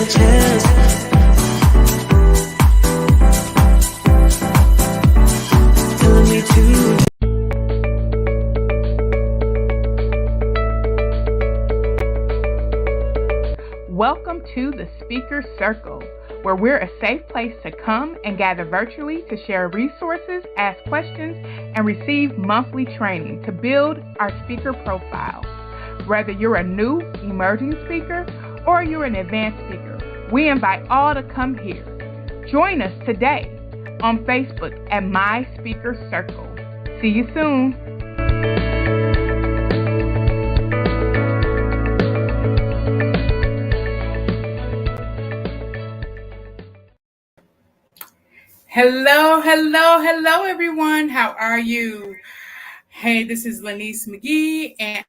a chance. Telling me to. Welcome to the Speaker Circle, where we're a safe place to come and gather virtually to share resources, ask questions, and receive monthly training to build our speaker profile. Whether you're a new, emerging speaker or you're an advanced speaker, we invite all to come here. Join us today on Facebook at My Speaker Circle. See you soon. Hello, everyone. How are you? Hey, this is Lanice McGee, and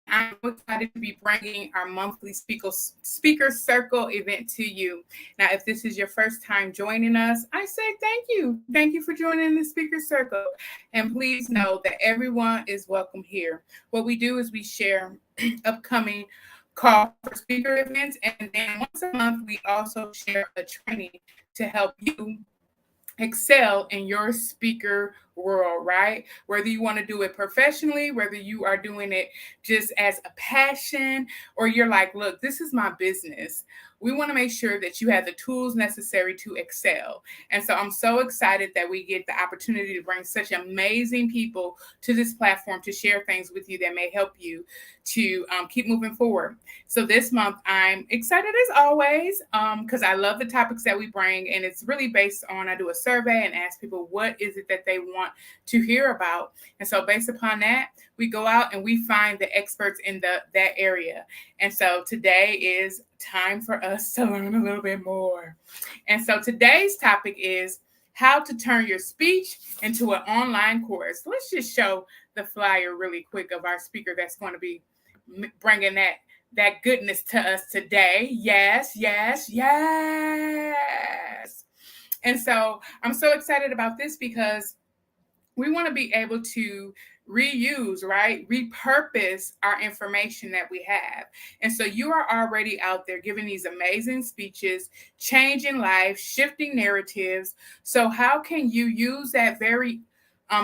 I'm excited to be bringing our monthly Speaker Circle event to you. Now, if this is your first time joining us, I say thank you. Thank you for joining the Speaker Circle. And please know that everyone is welcome here. What we do is we share upcoming call for speaker events, and then once a month, we also share a training to help you excel in your speaker world, right? Whether you want to do it professionally, whether you are doing it just as a passion, or you're like, look, this is my business. We want to make sure that you have the tools necessary to excel. And so I'm so excited that we get the opportunity to bring such amazing people to this platform to share things with you that may help you to keep moving forward. So this month, I'm excited as always because I love the topics that we bring. And it's really based on, I do a survey and ask people, what is it that they want to hear about? And so based upon that, we go out and we find the experts in that area. And so today is time for us to learn a little bit more. And so today's topic is how to turn your speech into an online course. Let's just show the flyer really quick of our speaker that's going to be bringing that goodness to us today. Yes. And so I'm so excited about this because we want to be able to reuse, right? Repurpose our information that we have. And so you are already out there giving these amazing speeches, changing lives, shifting narratives. So how can you use that very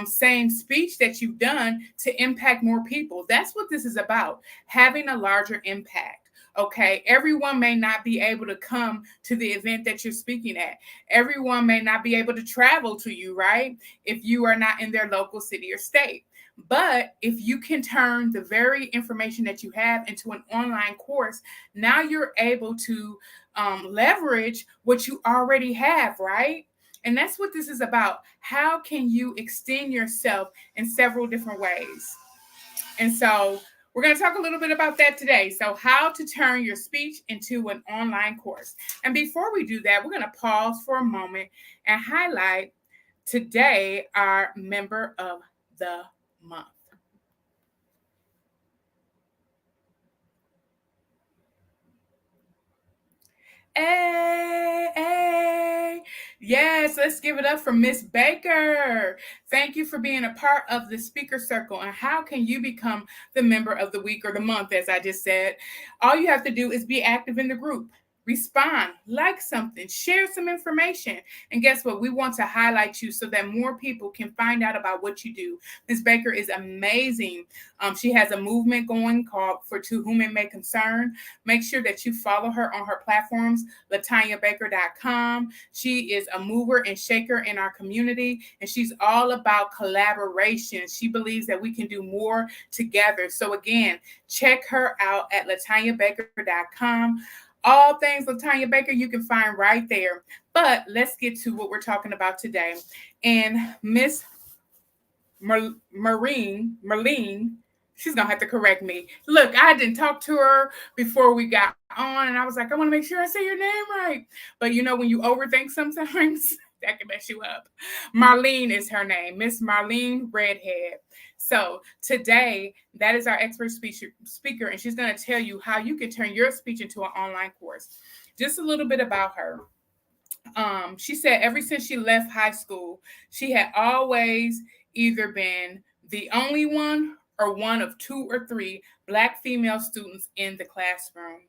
same speech that you've done to impact more people? That's what this is about, having a larger impact. Okay, everyone may not be able to come to the event that you're speaking at. Everyone may not be able to travel to you, right? If you are not in their local city or state. But if you can turn the very information that you have into an online course, now you're able to leverage what you already have, right? And that's what this is about. How can you extend yourself in several different ways? And so we're going to talk a little bit about that today. So how to turn your speech into an online course. And before we do that, we're going to pause for a moment and highlight today our member of the month. Hey. Yes, let's give it up for Miss Baker. Thank you for being a part of the Speaker Circle. And how can you become the member of the week or the month, as I just said? All you have to do is be active in the group. Respond, like something, share some information. And guess what? We want to highlight you so that more people can find out about what you do. Ms. Baker is amazing. She has a movement going called For To Whom It May Concern. Make sure that you follow her on her platforms, LatanyaBaker.com. She is a mover and shaker in our community, and she's all about collaboration. She believes that we can do more together. So again, check her out at LatanyaBaker.com. All things LaTanya Baker you can find right there. But let's get to what we're talking about today. And Miss Marleen, she's going to have to correct me. Look, I didn't talk to her before we got on, and I was like, I want to make sure I say your name right. But you know, when you overthink sometimes, that can mess you up. Marleen is her name, Miss Marleen Redhead. So today, that is our expert speaker, and she's going to tell you how you can turn your speech into an online course. Just a little bit about her. She said ever since she left high school, she had always either been the only one or one of 2 or 3 Black female students in the classroom.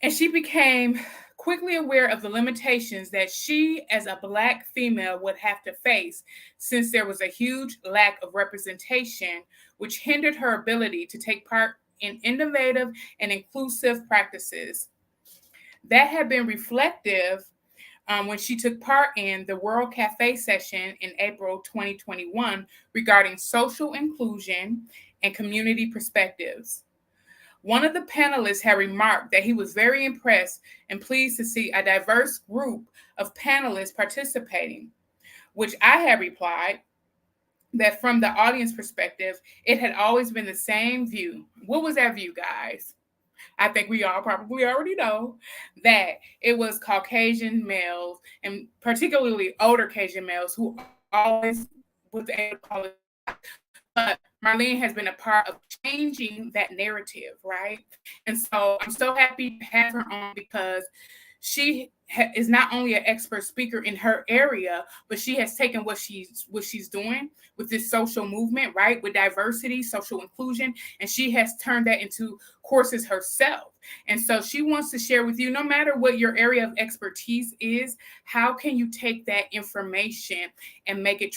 And she became quickly aware of the limitations that she, as a Black female, would have to face since there was a huge lack of representation, which hindered her ability to take part in innovative and inclusive practices. That had been reflective when she took part in the World Cafe session in April 2021 regarding social inclusion and community perspectives. One of the panelists had remarked that he was very impressed and pleased to see a diverse group of panelists participating, which I had replied that from the audience perspective, it had always been the same view. What was that view, guys? I think we all probably already know that it was Caucasian males, and particularly older Caucasian males, who always was able to call it. But Marleen has been a part of changing that narrative, right? And so I'm so happy to have her on because she is not only an expert speaker in her area, but she has taken what she's doing with this social movement, right, with diversity, social inclusion, and she has turned that into courses herself. And so she wants to share with you, no matter what your area of expertise is, how can you take that information and make it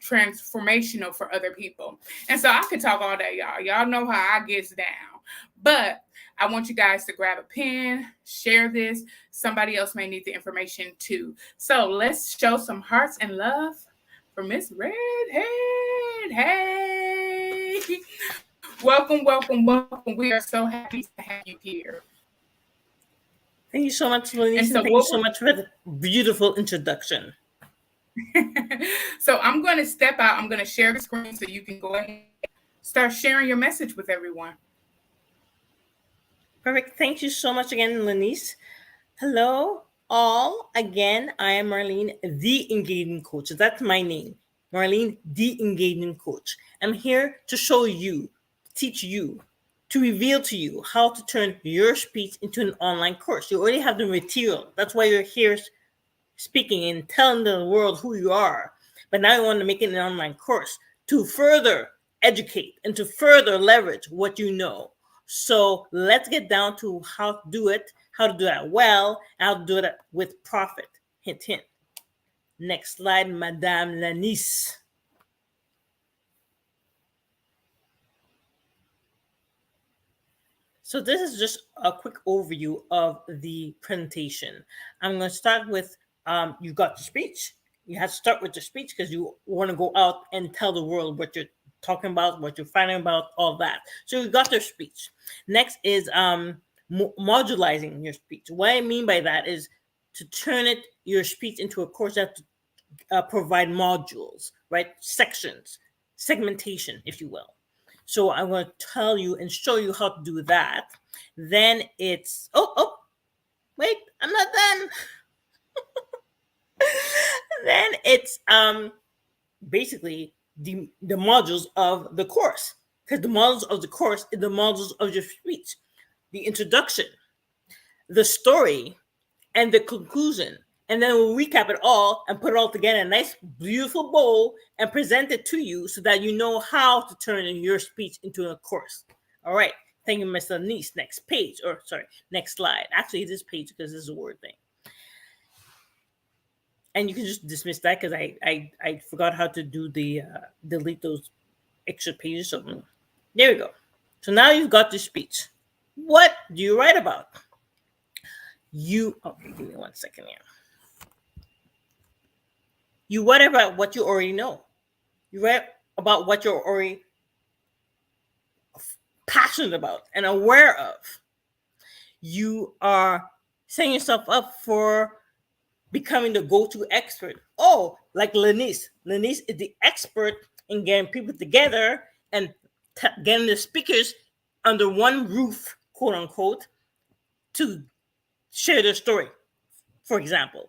transformational for other people. And so I could talk all day, y'all. Y'all know how I gets down. But I want you guys to grab a pen, share this. Somebody else may need the information too. So let's show some hearts and love for Miss Redhead. Hey, welcome, welcome, welcome. We are so happy to have you here. Thank you so much, Lenise, And so and thank you so much for the beautiful introduction. So I'm going to step out. I'm going to share the screen so you can go ahead and start sharing your message with everyone. Perfect. Thank you so much again, Lenise. Hello, all. Again, I am Marleen, the engagement coach. That's my name, Marleen, the engagement coach. I'm here to show you, teach you, to reveal to you how to turn your speech into an online course. You already have the material. That's why you're here speaking and telling the world who you are. But now you want to make it an online course to further educate and to further leverage what you know. So let's get down to how to do it, how to do that well, and how to do it with profit. Hint, hint. Next slide, Madame Lanice. So this is just a quick overview of the presentation. I'm going to start with, you got your speech. You have to start with your speech because you want to go out and tell the world what you're talking about, what you're finding about, all that. So you got your speech. Next is modularizing your speech. What I mean by that is to turn your speech into a course that provide modules, right? Sections, segmentation, if you will. So I'm going to tell you and show you how to do that. Then it's, wait, I'm not done. Then it's basically the modules of the course, because the modules of the course is the modules of your speech, the introduction, the story, and the conclusion. And then we'll recap it all and put it all together in a nice, beautiful bowl and present it to you so that you know how to turn your speech into a course. All right. Thank you, Mr. Nice. Next page, or sorry, next slide. Actually, this page because this is a word thing. And you can just dismiss that because I forgot how to do the delete those extra pages. So there we go. So now you've got your speech. What do you write about? Okay, give me 1 second here. You write about what you already know. You write about what you're already passionate about and aware of. You are setting yourself up for becoming the go-to expert. Oh, like Lanice. Lanice is the expert in getting people together and getting the speakers under one roof, quote unquote, to share their story, for example.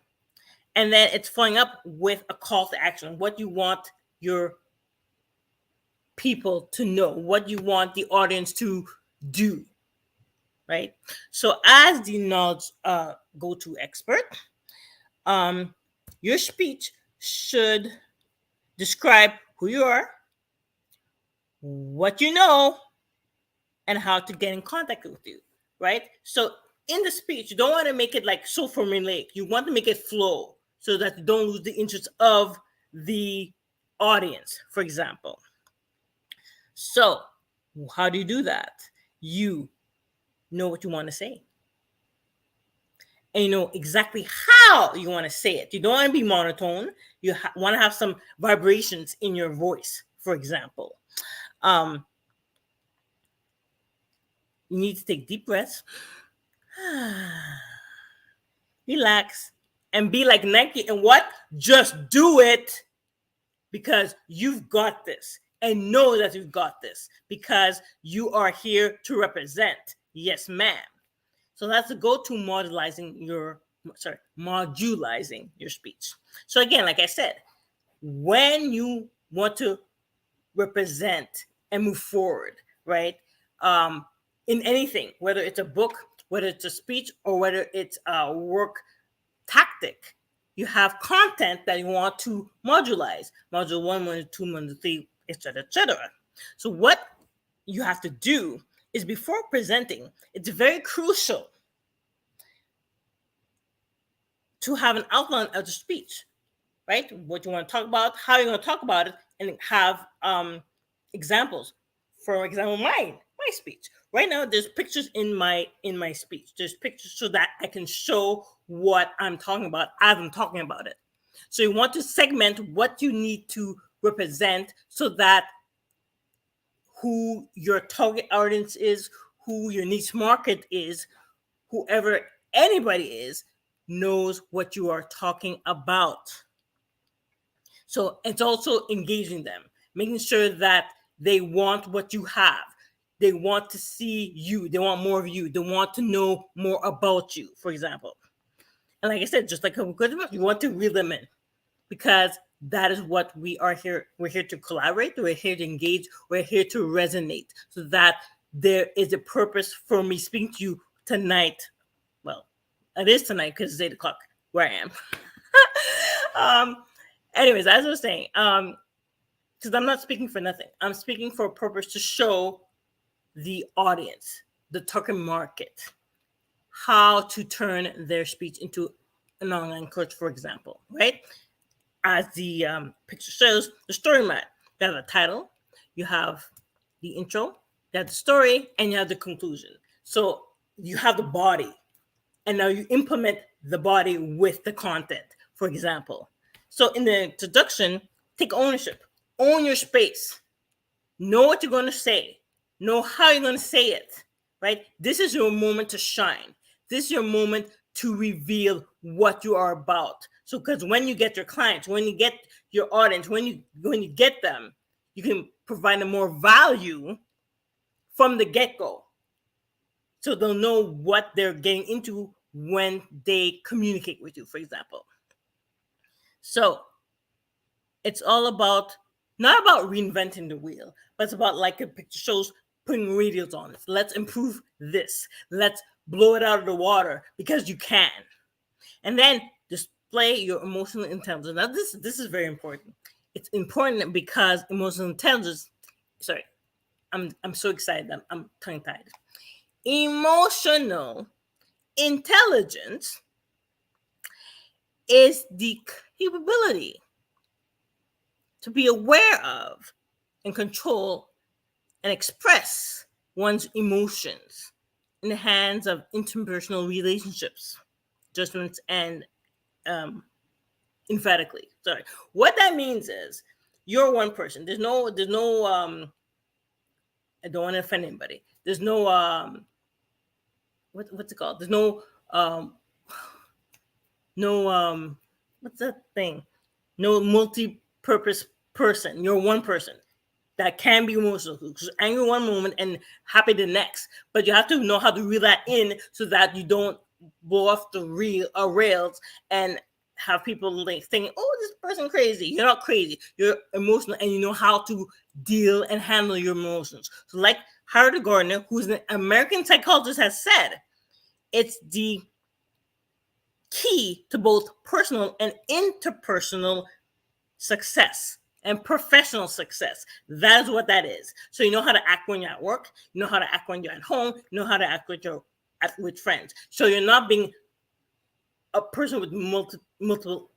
And then it's following up with a call to action, what you want your people to know, what you want the audience to do, right? So as the knowledge go-to expert, your speech should describe who you are, what you know, and how to get in contact with you, right? So in the speech, you don't want to make it like so formulaic. You want to make it flow so that you don't lose the interest of the audience, for example. So how do you do that? You know what you want to say. And you know exactly how you want to say it. You don't want to be monotone. You want to have some vibrations in your voice, for example. You need to take deep breaths. Relax and be like Nike. And what? Just do it, because you've got this, and know that you've got this because you are here to represent. Yes, ma'am. So that's the go-to modulizing your speech. So again, like I said, when you want to represent and move forward, right? In anything, whether it's a book, whether it's a speech, or whether it's a work tactic, you have content that you want to modulize. Module 1, module 2, module 3, etc., etc. So what you have to do is, before presenting, it's very crucial to have an outline of the speech, right? What you want to talk about, how you're going to talk about it, and have examples. For example, my speech. Right now, there's pictures in my speech. There's pictures so that I can show what I'm talking about as I'm talking about it. So you want to segment what you need to represent so that who your target audience is, who your niche market is, whoever anybody is, knows what you are talking about. So it's also engaging them, making sure that they want what you have. They want to see you. They want more of you. They want to know more about you, for example. And like I said, just like a good book, you want to reel them in, because that is what we are here. We're here to collaborate. We're here to engage. We're here to resonate, so that there is a purpose for me speaking to you tonight. Well, it is tonight because it's 8 o'clock where I am. Anyways, as I was saying, because I'm not speaking for nothing. I'm speaking for a purpose to show the audience, the target market, how to turn their speech into an online coach, for example, right? As the picture shows, the story map. You have a title, you have the intro, you have the story, and you have the conclusion. So you have the body, and now you implement the body with the content, for example. So in the introduction, take ownership. Own your space. Know what you're going to say. Know how you're going to say it, right? This is your moment to shine. This is your moment to reveal what you are about. So because when you get your clients, when you get your audience, when you get them, you can provide them more value from the get-go. So they'll know what they're getting into when they communicate with you, for example. So it's all about, not about reinventing the wheel, but it's about, like a picture shows, putting radials on it. Let's improve this. Let's blow it out of the water because you can. And then display your emotional intelligence. Now, this is very important. It's important because emotional intelligence, I'm so excited that I'm tongue-tied. Emotional intelligence is the capability to be aware of and control and express one's emotions in the hands of interpersonal relationships, judgments, and emphatically. What that means is you're one person. There's no I don't want to offend anybody. There's no what's it called? There's no what's that thing? No multi-purpose person. You're one person that can be emotional, because angry one moment and happy the next. But you have to know how to reel that in so that you don't blow off the rails and have people like thinking, "Oh, this person crazy." You're not crazy. You're emotional, and you know how to deal and handle your emotions. So, like Harold Gardner, who's an American psychologist, has said, it's the key to both personal and interpersonal success and professional success. That is what that is. So you know how to act when you're at work, you know how to act when you're at home, you know how to act with your with friends. So you're not being a person with multiple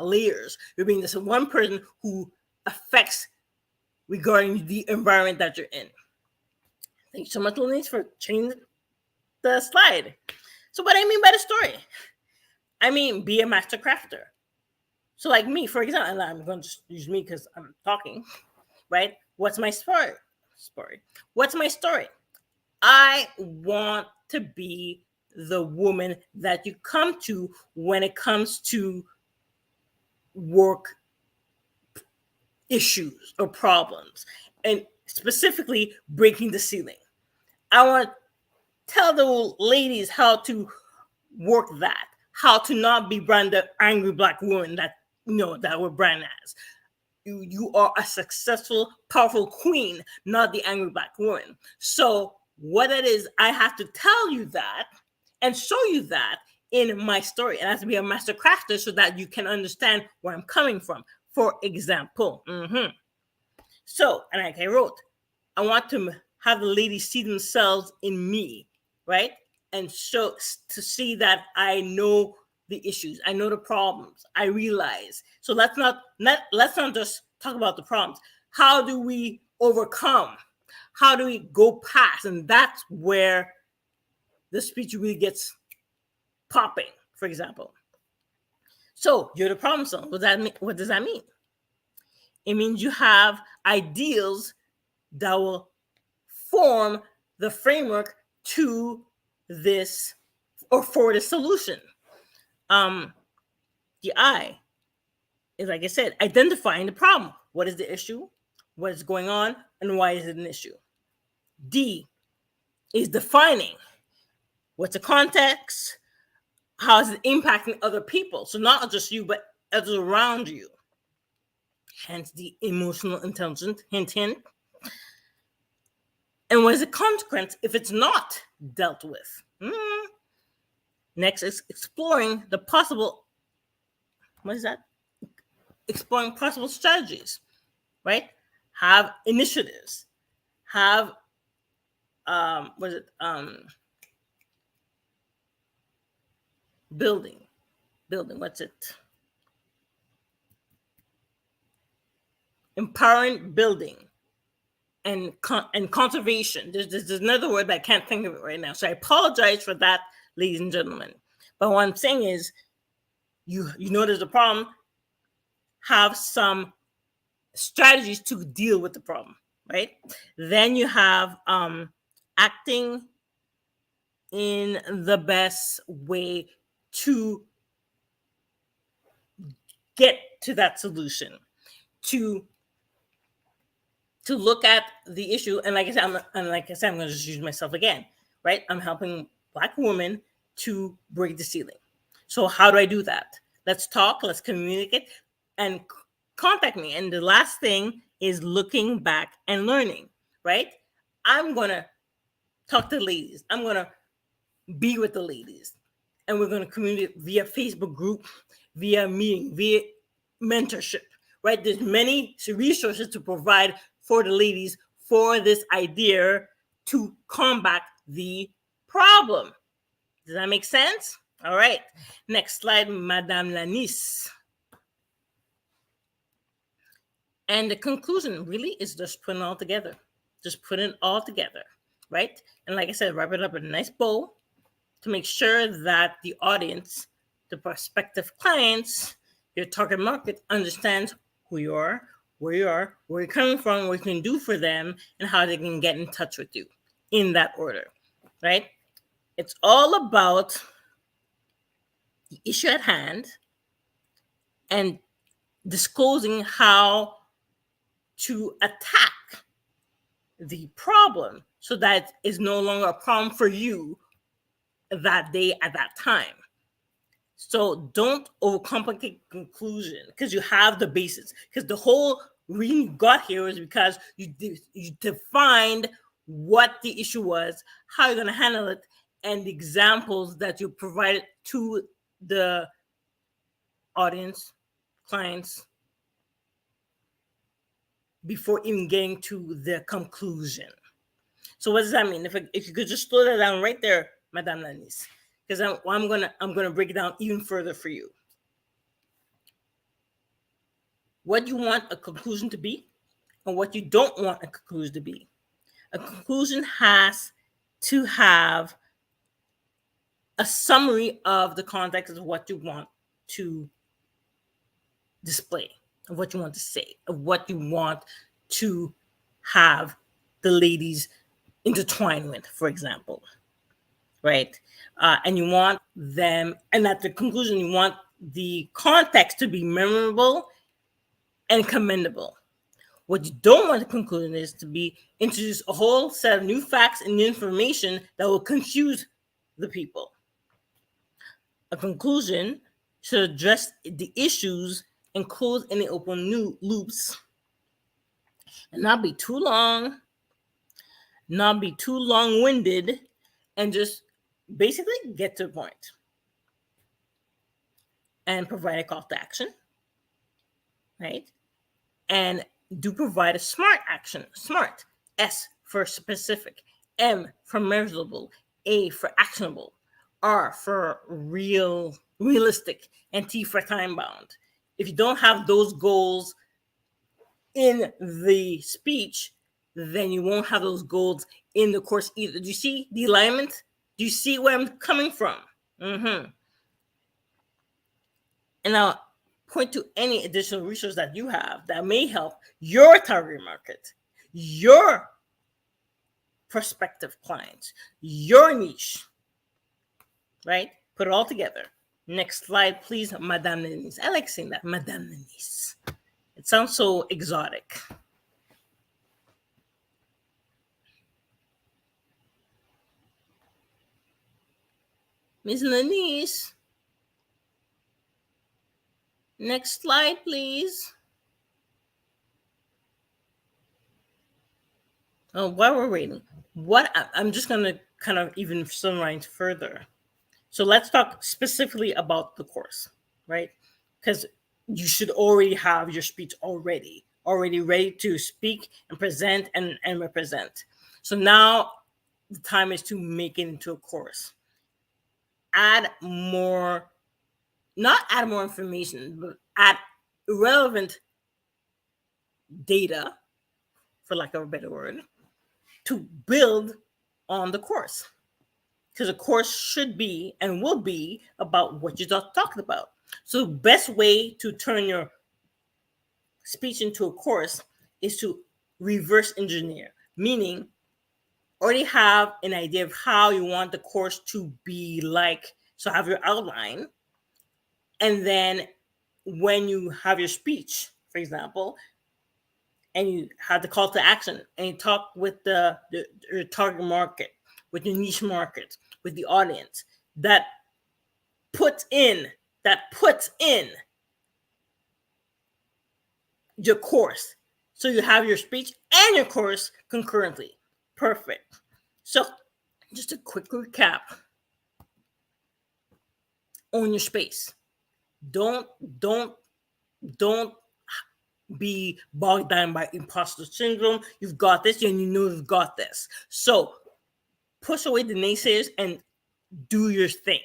layers. You're being this one person who affects regarding the environment that you're in. Thank you so much, Lenise, for changing the slide. So what I mean by the story, I mean be a master crafter. So like me, for example, and I'm going to just use me because I'm talking, right? What's my story? What's my story? I want to be the woman that you come to when it comes to work issues or problems, and specifically breaking the ceiling. I want to tell the ladies how to work that, how to not be branded angry black woman that that we're branded as. You are a successful, powerful queen, not the angry black woman. So what it is, I have to tell you that and show you that in my story. And I have to be a master crafter so that you can understand where I'm coming from. For example, so, and like I wrote, I want to have the ladies see themselves in me, right? And show to see that I know the issues, I know the problems, I realize. So let's not just talk about the problems. How do we overcome? How do we go past? And that's where the speech really gets popping, for example. So you're the problem solver. What does that mean? It means you have ideals that will form the framework to this or for the solution. The I is, like I said, identifying the problem. What is the issue? What is going on? And why is it an issue? D is defining. What's the context? How is it impacting other people? So not just you, but others around you. Hence the emotional intelligence, hint, hint. And what is the consequence if it's not dealt with? Next is exploring the possible, exploring possible strategies, right? Have initiatives, have, building, what's it? Empowering building and conservation. There's another word, but I can't think of it right now. So I apologize for that, ladies and gentlemen. But what I'm saying is, you know there's a problem, have some strategies to deal with the problem, right? Then you have acting in the best way to get to that solution, to look at the issue. And like I said, I'm going to just use myself again, right? I'm helping Black women to break the ceiling. So how do I do that? Let's talk, let's communicate, and contact me. And the last thing is looking back and learning, right? I'm going to talk to the ladies. I'm going to be with the ladies. And we're going to communicate via Facebook group, via meeting, via mentorship, right? There's many resources to provide for the ladies for this idea to combat the problem. Does that make sense? All right. Next slide, Madame Lanice. And the conclusion really is just putting it all together. Just putting it all together, right? And like I said, wrap it up in a nice bow to make sure that the audience, the prospective clients, your target market understands who you are, where you're coming from, what you can do for them, and how they can get in touch with you in that order, right? It's all about the issue at hand and disclosing how to attack the problem so that it's no longer a problem for you that day at that time. So don't overcomplicate conclusion because you have the basis. Because the whole reason you got here is because you defined what the issue was, how you're going to handle it, and the examples that you provided to the audience, clients, before even getting to the conclusion. So what does that mean? If you could just slow that down right there, Madame Lanis, because I'm gonna break it down even further for you. What you want a conclusion to be, and what you don't want a conclusion to be. A conclusion has to have a summary of the context of what you want to display, of what you want to say, of what you want to have the ladies intertwine with, for example, right? And you want them, and at the conclusion, you want the context to be memorable and commendable. What you don't want the conclusion is to be introduce a whole set of new facts and new information that will confuse the people. A conclusion should address the issues and close any open new loops, and not be too long, not be too long-winded, and just basically get to the point. And provide a call to action, right? And do provide a smart action. Smart. S for specific. M for measurable. A for actionable. R for realistic. And T for time bound. If you don't have those goals in the speech, then you won't have those goals in the course either. Do you see the alignment? Do you see where I'm coming from? Mm-hmm. And I'll point to any additional resource that you have that may help your target market, your prospective clients, your niche, right? Put it all together. Next slide, please, Madame Denise. I like saying that, Madame Denise. It sounds so exotic. Miss Denise. Next slide, please. Oh, while we're waiting, I'm just going to kind of even summarize further. So let's talk specifically about the course, right? Because you should already have your speech already ready to speak and present and represent. So now the time is to make it into a course. Add more, not add more information, but add relevant data, for lack of a better word, to build on the course. Because a course should be and will be about what you just talked about. So the best way to turn your speech into a course is to reverse engineer, meaning already have an idea of how you want the course to be like. So have your outline. And then when you have your speech, for example, and you have the call to action and you talk with the target market, with your niche market, with the audience, that puts in your course. So you have your speech and your course concurrently. Perfect. So just a quick recap. Own your space. Don't be bogged down by imposter syndrome. You've got this, and you know you've got this. So push away the naysayers and do your thing,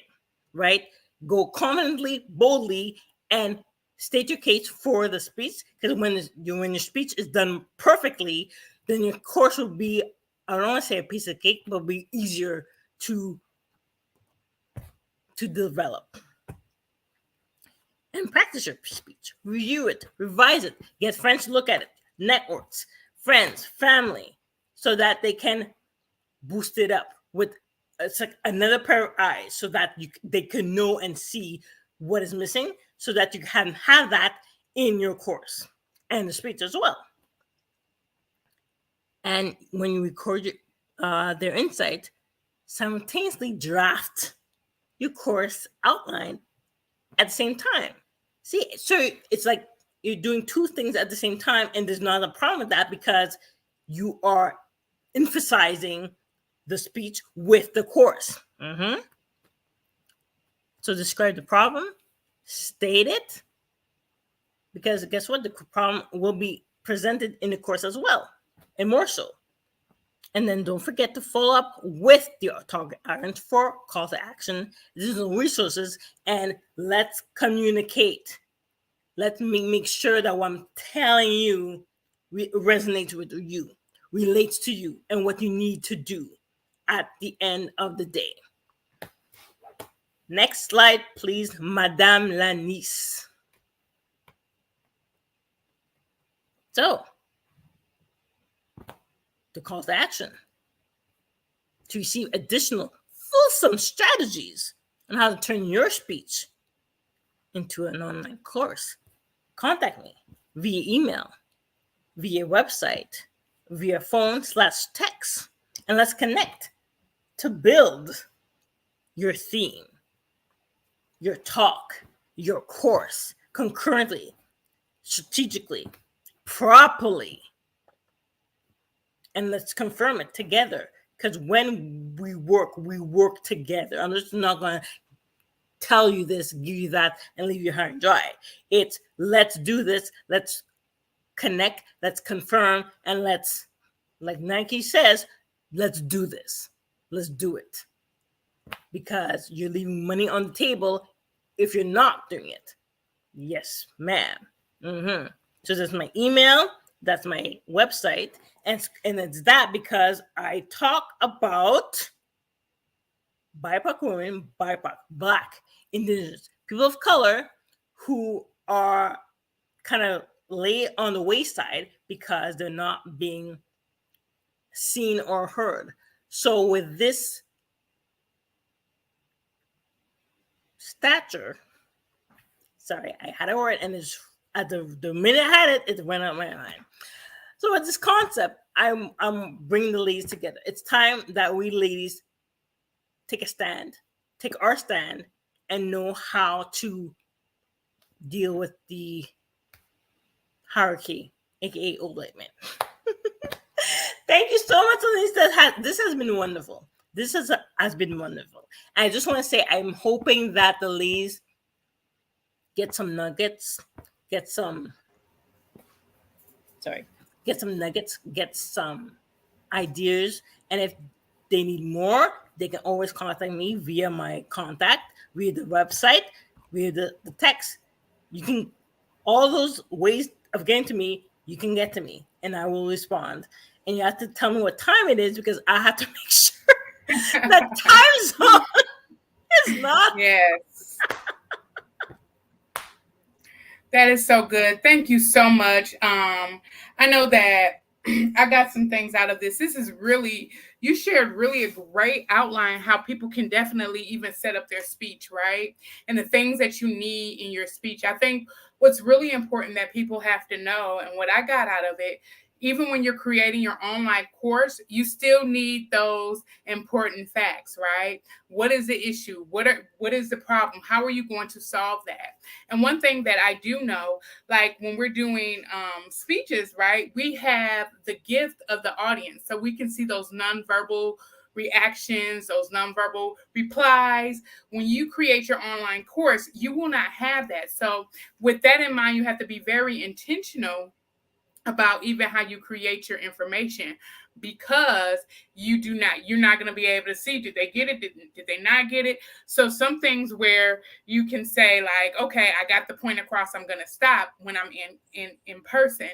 right? Go confidently, boldly, and state your case for the speech. Because when your speech is done perfectly, then your course will be, I don't want to say a piece of cake, but be easier to develop. And practice your speech. Review it, revise it, get friends to look at it, networks, friends, family, so that they can boost it up with another pair of eyes, so that they can know and see what is missing, so that you can have that in your course and the speech as well. And when you record their insight, simultaneously draft your course outline at the same time. See, so it's like you're doing two things at the same time, and there's not a problem with that because you are emphasizing the speech with the course. Mm-hmm. So describe the problem, state it, because guess what? The problem will be presented in the course as well, and more so. And then don't forget to follow up with the target audience for call to action, additional resources, and let's communicate. Let's make sure that what I'm telling you resonates with you, relates to you, and what you need to do at the end of the day. Next slide, please, Madame Lanice. So, the call to action to receive additional fulsome strategies on how to turn your speech into an online course. Contact me via email, via website, via phone/text, and let's connect to build your theme, your talk, your course concurrently, strategically, properly. And let's confirm it together. Because when we work together. I'm just not going to tell you this, give you that, and leave you high and dry. It's let's do this, let's connect, let's confirm, and let's, like Nike says, let's do this. Let's do it. Because you're leaving money on the table if you're not doing it. Yes, ma'am. So that's my email, that's my website, and it's that because I talk about BIPOC women, BIPOC, Black, Indigenous, people of color who are kind of laid on the wayside because they're not being seen or heard. So with this stature, sorry, I had a word and it's at the minute I had it, it went out my mind. So with this concept, I'm bringing the ladies together. It's time that we ladies take a stand, take our stand, and know how to deal with the hierarchy, aka old white men. Thank you so much, Elise. This has been wonderful. This has been wonderful. And I just want to say I'm hoping that the ladies get some nuggets, get some nuggets, get some ideas. And if they need more, they can always contact me via my contact, via the website, via the text. You can, all those ways of getting to me, you can get to me and I will respond. And you have to tell me what time it is because I have to make sure that time zone is not. Yes. That is so good. Thank you so much. I know that I got some things out of this. This is really, you shared really a great outline how people can definitely even set up their speech, right? And the things that you need in your speech. I think what's really important that people have to know, and what I got out of it, even when you're creating your online course, you still need those important facts, right? What is the issue? What is the problem? How are you going to solve that? And one thing that I do know, like when we're doing speeches, right, we have the gift of the audience. So we can see those nonverbal reactions, those nonverbal replies. When you create your online course, you will not have that. So with that in mind, you have to be very intentional about even how you create your information, because you're not going to be able to see, did they get it, did they not get it. So some things where you can say like, okay, I got the point across, I'm going to stop when I'm in person.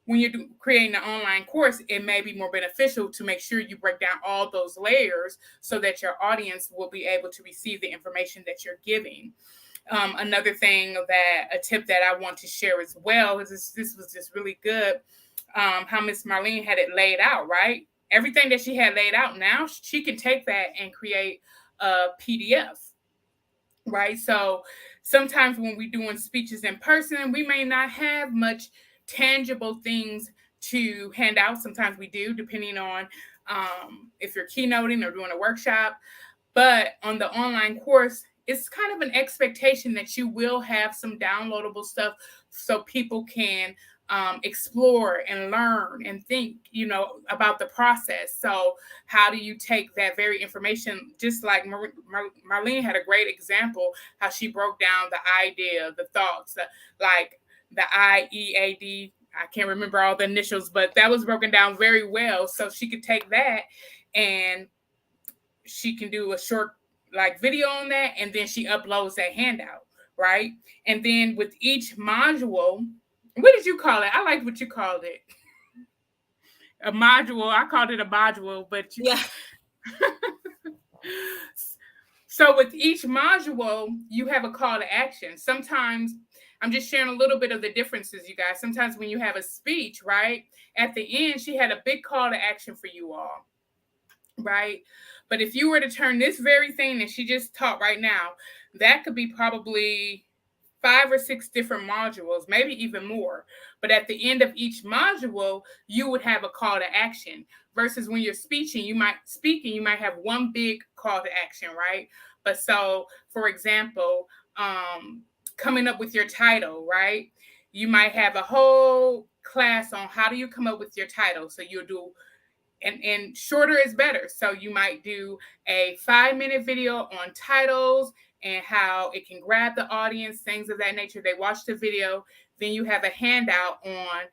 When you're creating an online course, it may be more beneficial to make sure you break down all those layers so that your audience will be able to receive the information that you're giving. Another thing, a tip that I want to share as well, is this was just really good, how Miss Marleen had it laid out, right? Everything that she had laid out, now she can take that and create a PDF, right? So sometimes when we're doing speeches in person, we may not have much tangible things to hand out. Sometimes we do, depending on if you're keynoting or doing a workshop. But on the online course, it's kind of an expectation that you will have some downloadable stuff so people can explore and learn and think, about the process. So how do you take that very information, just like Marleen had a great example, how she broke down the idea, the thoughts, like the IEAD, I can't remember all the initials, but that was broken down very well. So she could take that and she can do a short like video on that, and then she uploads that handout, right? And then with each module, what did you call it? I liked what you called it. A module. I called it a module, but Yeah. So with each module, you have a call to action. Sometimes I'm just sharing a little bit of the differences, you guys. Sometimes when you have a speech, right, at the end, she had a big call to action for you all, right? But if you were to turn this very thing that she just taught right now, that could be probably 5 or 6 different modules, maybe even more. But at the end of each module, you would have a call to action. Versus when you're speaking, you might have one big call to action, right? But so, for example, coming up with your title, right? You might have a whole class on how do you come up with your title. So you'll do and shorter is better. So you might do a 5-minute video on titles and how it can grab the audience, things of that nature. They watch the video. Then you have a handout on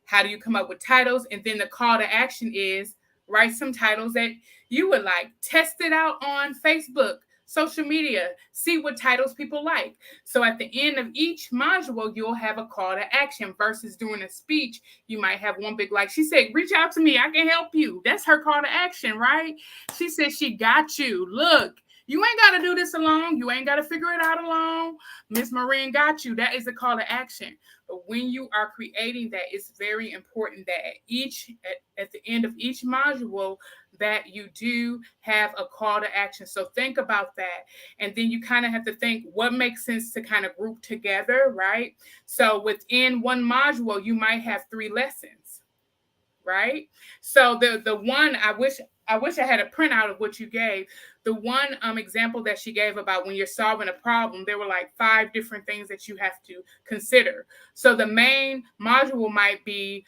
how do you come up with titles. And then the call to action is write some titles that you would like. Test it out on Facebook, social media, see what titles people like. So at the end of each module, you'll have a call to action versus doing a speech. You might have one big, like she said, reach out to me. I can help you. That's her call to action, right? She said she got you. Look, you ain't got to do this alone. You ain't got to figure it out alone. Miss Marleen got you. That is the call to action. But when you are creating that, it's very important that at the end of each module, that you do have a call to action. So think about that. And then you kind of have to think what makes sense to kind of group together, right? So within one module, you might have 3 lessons, right? So the one, I wish I had a printout of what you gave. The one example that she gave about when you're solving a problem, there were like 5 different things that you have to consider. So the main module might be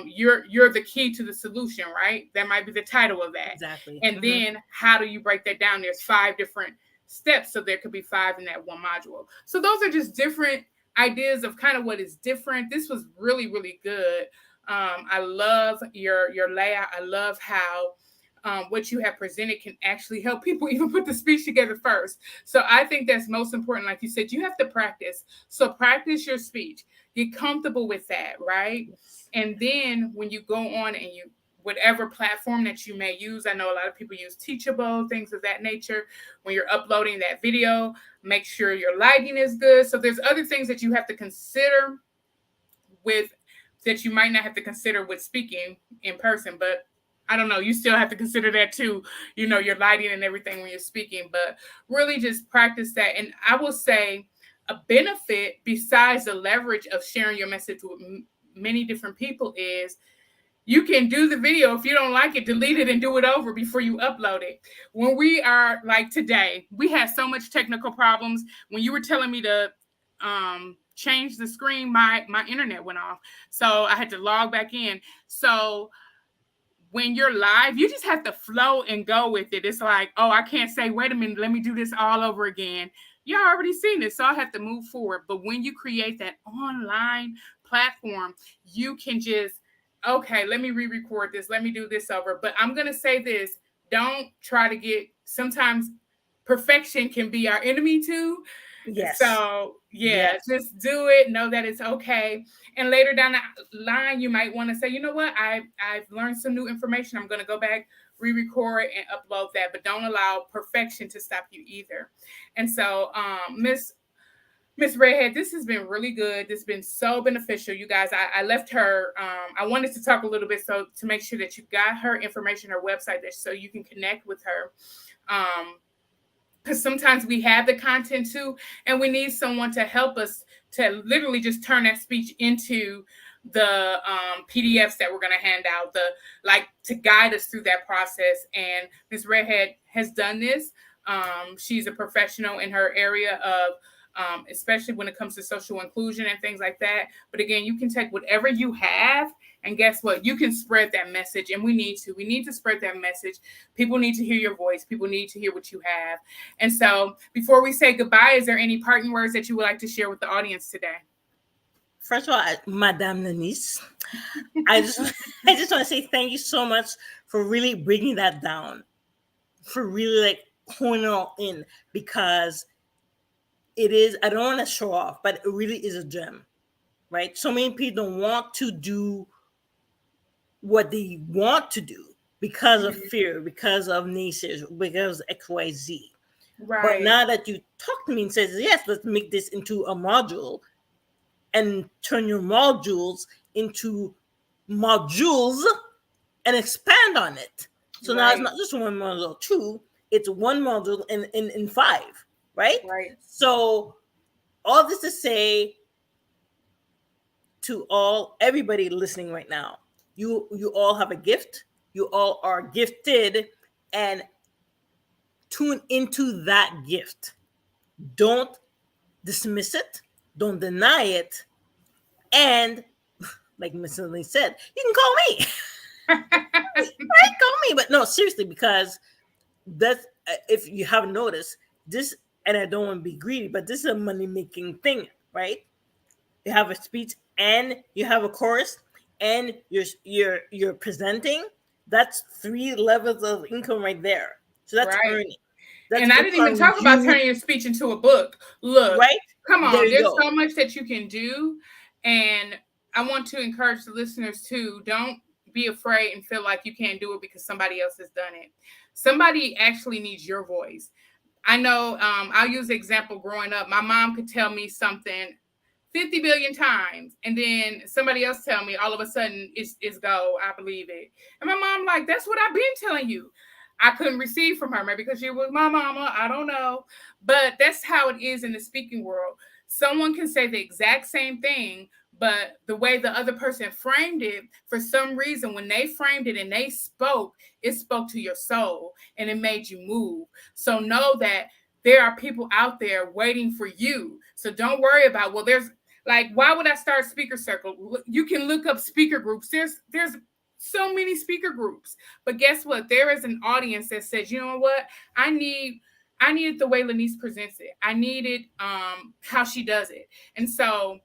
you're the key to the solution, right? That might be the title of that. Exactly. And then how do you break that down? There's 5 different steps, so there could be 5 in that one module. So those are just different ideas of kind of what is different. This was really, really good. I love your layout. I love how what you have presented can actually help people even put the speech together first. So I think that's most important. Like you said, you have to practice. So practice your speech. Get comfortable with that, right? And then when you go on and you, whatever platform that you may use, I know a lot of people use Teachable, things of that nature. When you're uploading that video, make sure your lighting is good. So there's other things that you have to consider that you might not have to consider with speaking in person, but I don't know, you still have to consider that too, your lighting and everything when you're speaking, but really just practice that. And I will say a benefit besides the leverage of sharing your message with many different people is you can do the video. If you don't like it, delete it and do it over before you upload it. When we are like today, we had so much technical problems. When you were telling me to change the screen, my internet went off. So I had to log back in. So when you're live, you just have to flow and go with it. It's like, oh, I can't say, wait a minute, let me do this all over again. Y'all already seen it, so I have to move forward. But when you create that online platform, you can just, okay, let me re-record this. Let me do this over. But I'm going to say this. Don't try to sometimes perfection can be our enemy too. Yes. So just do it. Know that it's okay. And later down the line, you might want to say, you know what? I've learned some new information. I'm going to go back, re-record and upload that. But don't allow perfection to stop you either. And so, Miss Redhead, this has been really good. This has been so beneficial. You guys, I left her. I wanted to talk a little bit to make sure that you got her information, her website, so you can connect with her. Because sometimes we have the content too, and we need someone to help us to literally just turn that speech into the PDFs that we're going to hand out, to guide us through that process. And Ms. Redhead has done this. She's a professional in her area of especially when it comes to social inclusion and things like that. But again, you can take whatever you have, and guess what? You can spread that message, and we need to spread that message. People need to hear your voice. People need to hear what you have. And so before we say goodbye, is there any parting words that you would like to share with the audience today? First of all, Madame Lanice, I just I just want to say thank you so much for really bringing that down, for really like honing it all in, because it is, I don't want to show off, but it really is a gem, right? So many people don't want to do what they want to do because of fear, because of naysayers, because of XYZ. Right. But now that you talk to me and says, yes, let's make this into a module and turn your modules into modules and expand on it. So now it's not just one module, two, it's one module in five, right? Right. So all this to say to everybody listening right now, you all have a gift, you all are gifted, and tune into that gift. Don't dismiss it, don't deny it, and like Miss Lily said, you can call me. Right, call me. But no, seriously, because that's, if you haven't noticed this, and I don't want to be greedy, but this is a money making thing, right? You have a speech and you have a chorus and you're presenting. That's 3 levels of income right there. So that's earning. That's and I didn't even talk about turning your speech into a book. Look, right? Come on, there's so much that you can do, and I want to encourage the listeners too. Don't be afraid and feel like you can't do it because somebody else has done it. Somebody actually needs your voice. I know, I'll use the example growing up. My mom could tell me something 50 billion times, and then somebody else tell me, all of a sudden it's go, I believe it. And my mom like, that's what I've been telling you. I couldn't receive from her, maybe because she was my mama, I don't know. But that's how it is in the speaking world. Someone can say the exact same thing, but the way the other person framed it, for some reason, when they framed it and they spoke, it spoke to your soul and it made you move. So know that there are people out there waiting for you. So don't worry about, well, there's like, why would I start Speaker Circle? You can look up speaker groups. There's so many speaker groups. But guess what? There is an audience that says, you know what? I need it the way Lanice presents it. I need it how she does it. And so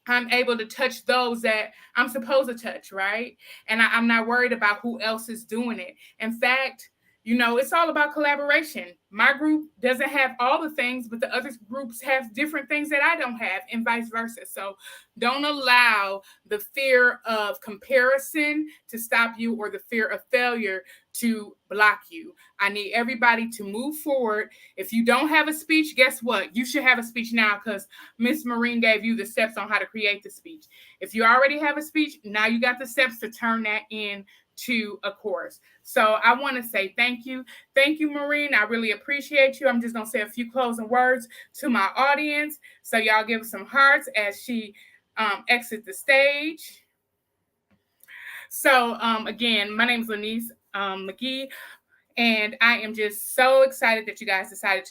I'm able to touch those that I'm supposed to touch, right? And I'm not worried about who else is doing it. In fact, it's all about collaboration. My group doesn't have all the things, but the other groups have different things that I don't have, and vice versa. So don't allow the fear of comparison to stop you, or the fear of failure to block you. I need everybody to move forward. If you don't have a speech, guess what? You should have a speech now, because Miss Marleen gave you the steps on how to create the speech. If you already have a speech, now you got the steps to turn that in to a course. So I want to say thank you. Thank you, Marleen. I really appreciate you. I'm just going to say a few closing words to my audience. So y'all give some hearts as she exits the stage. So again, my name is Lanice McGee, and I am just so excited that you guys decided